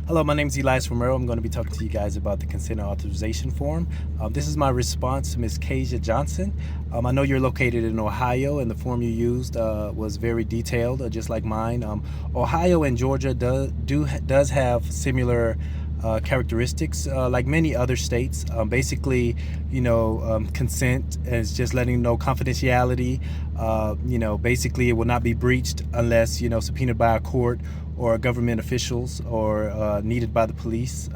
Hello, my name is Elias Romero. I'm going to be talking to you guys about the consent and authorization form. This is my response to Ms. Kasia Johnson. I know you're located in Ohio, and the form you used was very detailed, just like mine. Ohio and Georgia does have similar characteristics, like many other states. Basically, consent is just letting you know confidentiality. Basically, it will not be breached unless subpoenaed by a court or government officials or needed by the police.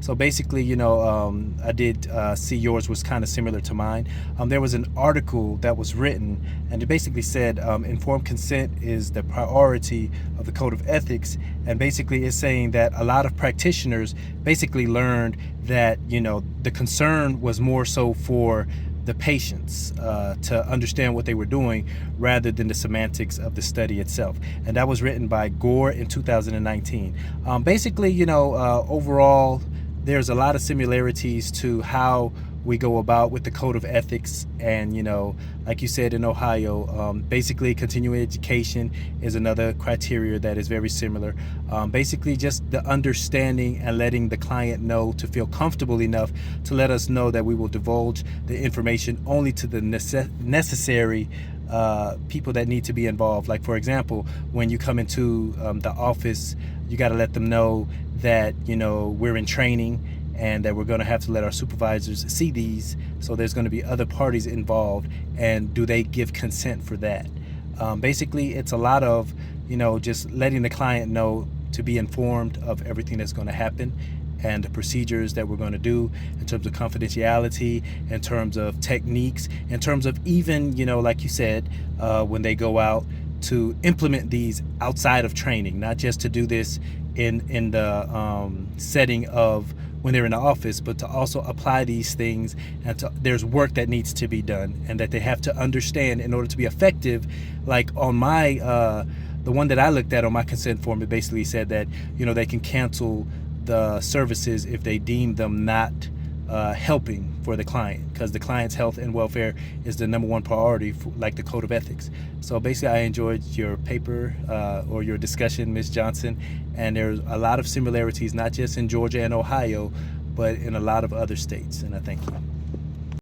So basically, I did see yours was kind of similar to mine. There was an article that was written, and it basically said informed consent is the priority of the Code of Ethics, and basically it's saying that a lot of practitioners basically learned that the concern was more so for the patients to understand what they were doing rather than the semantics of the study itself. And that was written by Gore in 2019. Basically, overall, there's a lot of similarities to how we go about with the Code of Ethics. And like you said, in Ohio, basically continuing education is another criteria that is very similar. Basically just the understanding and letting the client know to feel comfortable enough to let us know that we will divulge the information only to the necessary people that need to be involved. Like, for example, when you come into the office, you got to let them know that we're in training and that we're going to have to let our supervisors see these. So there's going to be other parties involved, and do they give consent for that? Basically, it's a lot of just letting the client know to be informed of everything that's going to happen and the procedures that we're going to do in terms of confidentiality, in terms of techniques, in terms of even like you said, when they go out to implement these outside of training, not just to do this in the setting of when they're in the office, but to also apply these things, and there's work that needs to be done and that they have to understand in order to be effective. Like on my the one that I looked at on my consent form, it basically said that they can cancel the services if they deem them not helping for the client, because the client's health and welfare is the number one priority, like the Code of Ethics. So basically, I enjoyed your paper or your discussion, Ms. Johnson, and there's a lot of similarities, not just in Georgia and Ohio, but in a lot of other states, and I thank you.